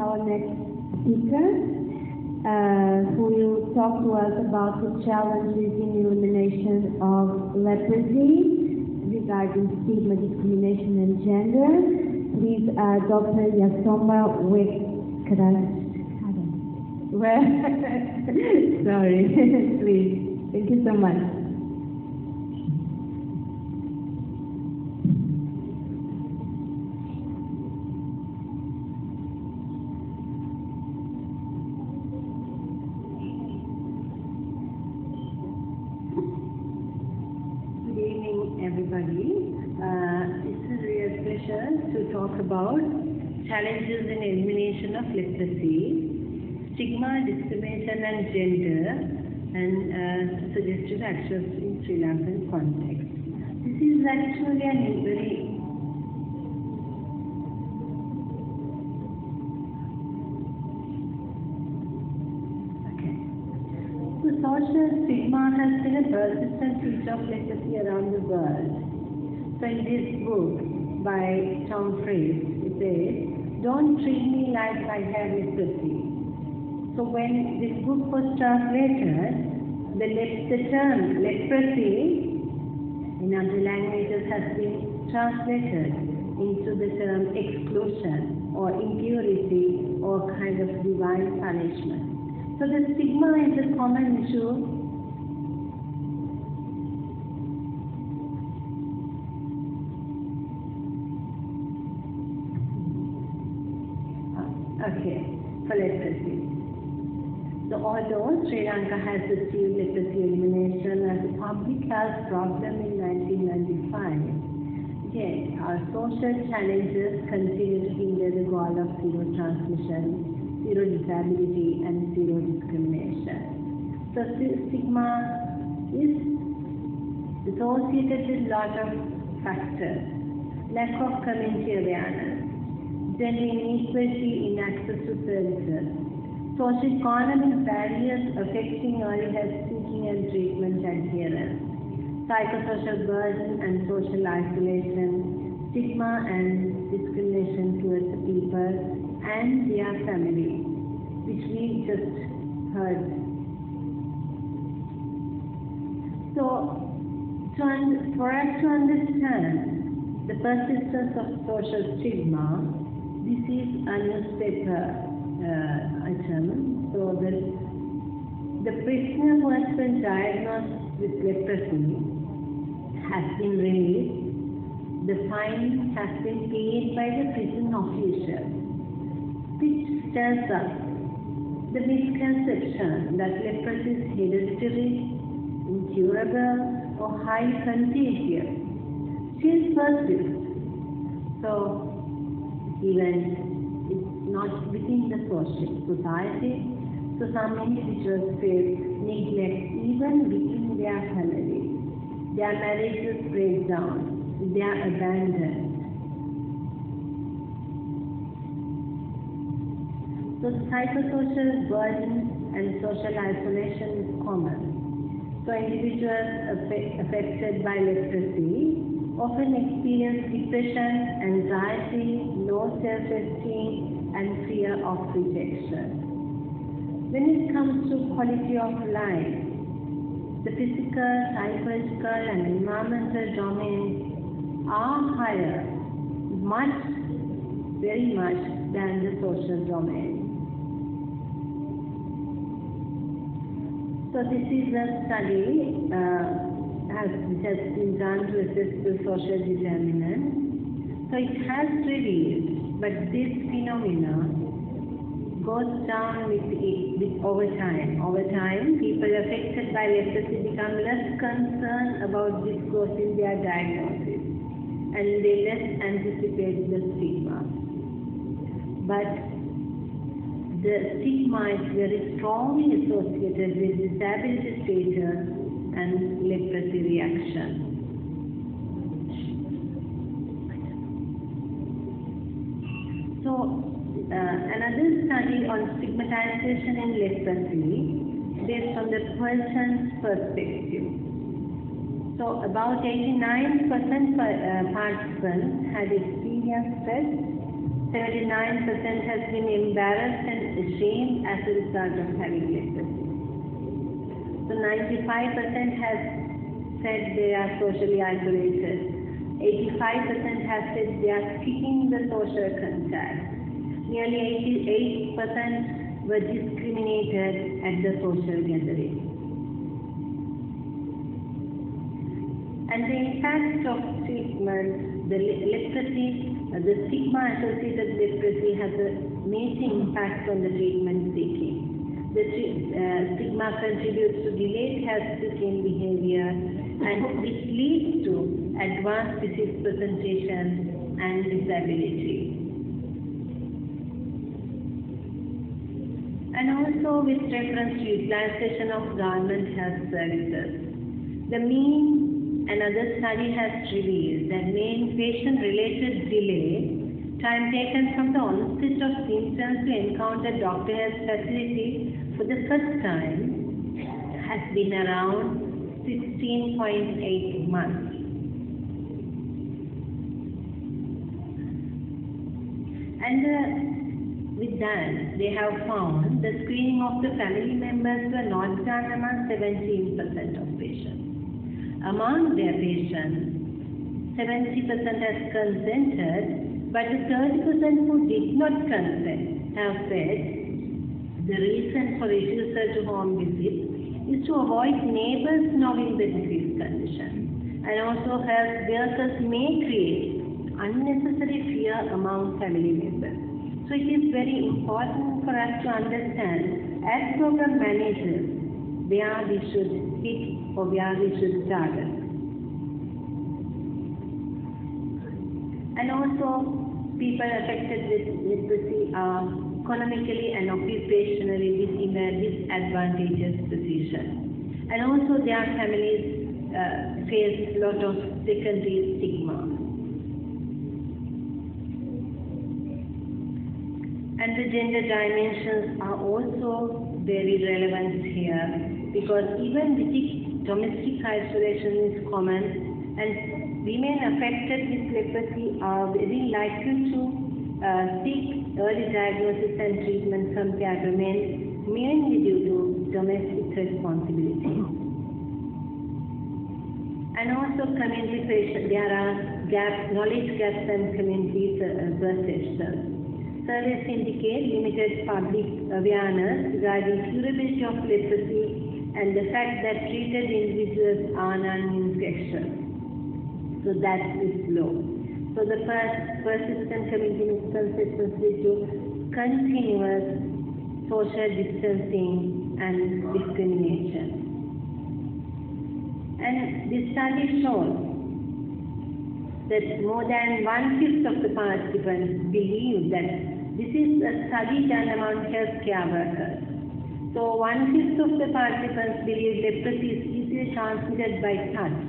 our next speaker, who will talk to us about the challenges in elimination of leprosy regarding stigma, discrimination, and gender. Please, Dr. Yasomba Wekara. Sorry, please. Thank you so much. Good evening, everybody. It's a real pleasure to talk about challenges in elimination of leprosy, stigma, discrimination, and gender, and suggested actions in Sri Lankan context. This is actually a very The social stigma has been a persistent feature of leprosy around the world. So in this book by Tom Fries, it says, "Don't treat me like I have leprosy." So when this book was translated, the term leprosy in other languages has been translated into the term exclusion or impurity or kind of divine punishment. So the stigma is a common issue. For leprosy. So although Sri Lanka has achieved leprosy elimination as a public health problem in 1995, yet our social challenges continue to hinder the goal of zero transmission, zero disability, and zero discrimination. So stigma is associated with a lot of factors: lack of community awareness, gender inequality in access to services, socio-economic barriers affecting early health seeking and treatment adherence, psychosocial burden and social isolation, stigma and discrimination towards the people and their family, which we just heard. So, for us to understand the persistence of social stigma, this is a newspaper item. So the prisoner who has been diagnosed with leprosy has been released. The fine has been paid by the prison official, which tells us the misconception that leprosy is hereditary, incurable, or highly contagious still persists. So even it's not within the society, so some individuals face neglect even within their family. Their marriages break down, they are abandoned. So psychosocial burden and social isolation is common. So individuals affected by leprosy often experience depression, anxiety, low self-esteem, and fear of rejection. When it comes to quality of life, the physical, psychological, and environmental domains are higher, very much than the social domain. So this is a study which has been done to assess the social determinants. So it has revealed, but this phenomenon goes down with over time. Over time, people affected by leprosy become less concerned about this growth in their diagnosis, and they less anticipate the stigma. But the stigma is very strongly associated with disability status and leprosy reaction. So another study on stigmatization in leprosy based on the person's perspective. So about 89% participants had experienced stress 79% has been embarrassed and ashamed as a result of having leprosy. So 95% has said they are socially isolated. 85% has said they are skipping the social contact. Nearly 88% were discriminated at the social gathering. And the impact of treatment, the leprosy, the stigma associated with leprosy has a major impact on the treatment seeking. The stigma contributes to delayed health-seeking behavior, and it leads to advanced disease presentation and disability. And also with reference to utilization of government health services. The mean another study has revealed that main patient-related delay, time taken from the onset of symptoms to encounter doctor health facility for the first time, has been around 16.8 months. And with that, they have found the screening of the family members were not done among 17% of patients. Among their patients, 70% has consented, but the 30% who did not consent have said the reason for refusal to home visits is to avoid neighbors knowing the disease condition, and also health workers may create unnecessary fear among family members. So it is very important for us to understand as program managers where we should hit or where we should target. And also people affected with leprosy are economically and occupationally in a disadvantageous position. And also their families face a lot of secondary stigma. And the gender dimensions are also very relevant here, because even domestic isolation is common, and women affected with leprosy are very likely to seek early diagnosis and treatment compared to men, mainly due to domestic responsibility. And also community pressure, there are knowledge gaps and community perceptions. Surveys indicate limited public awareness regarding curability of leprosy and the fact that treated individuals are non-infectious. So that is low. So the persistent community misconceptions lead to continuous social distancing and discrimination. And this study shows that more than 1/5 of the participants believe that this is a study done among healthcare workers. So 1/5 of the participants believe leprosy is easily transmitted by touch.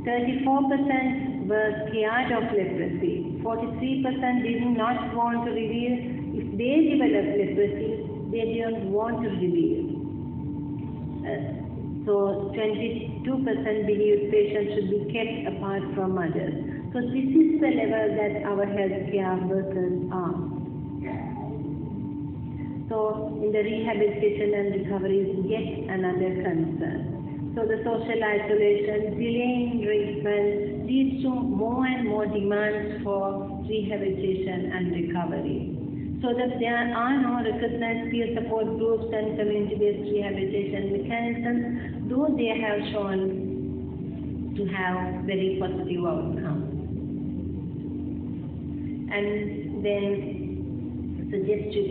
34% were scared of leprosy. 43% did not want to reveal if they develop leprosy, they didn't want to reveal. So 22% believe patients should be kept apart from others. So this is the level that our healthcare workers are. So in the rehabilitation and recovery is yet another concern. So the social isolation, delay in treatment leads to more and more demands for rehabilitation and recovery. So that there are no recognized peer support groups and community-based rehabilitation mechanisms, though they have shown to have very positive outcomes. And then suggestive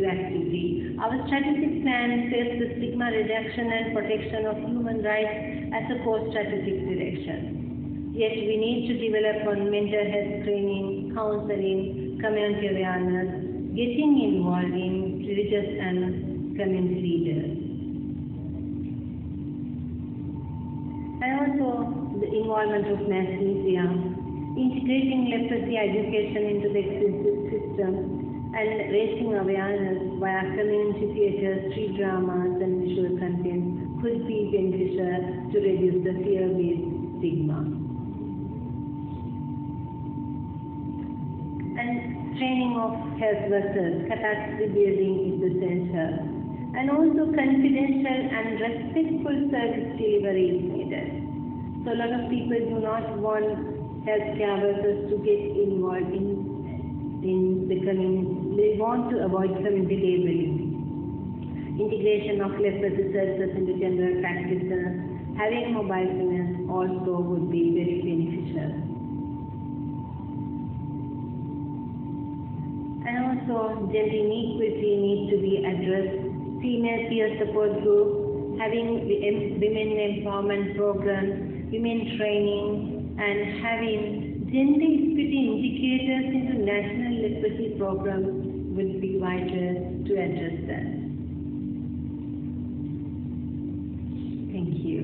activity. Our strategic plan sets the stigma reduction and protection of human rights as a core strategic direction. Yet we need to develop on mental health training, counseling, community awareness, getting involved in religious and community leaders. And also the involvement of mass media, integrating leprosy education into the existing system and raising awareness via community theatres, street dramas and visual content could be beneficial to reduce the fear-based stigma. and training of health workers, capacity building is essential, and also confidential and respectful service delivery is needed. So a lot of people do not want healthcare workers to get involved in the community. They want to avoid community labeling. Integration of leprosy services into general practices, having mobile clinics also would be very beneficial. And also, gender inequality needs to be addressed. Female peer support group, having women empowerment programs, women training, and having gender equity indicators into national leprosy programs would be vital to address that. Thank you.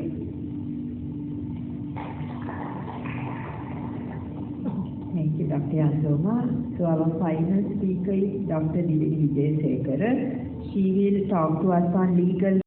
Thank you, Dr. Yasoma. So our final speaker is Dr. Vijay Sekar. She will talk to us on legal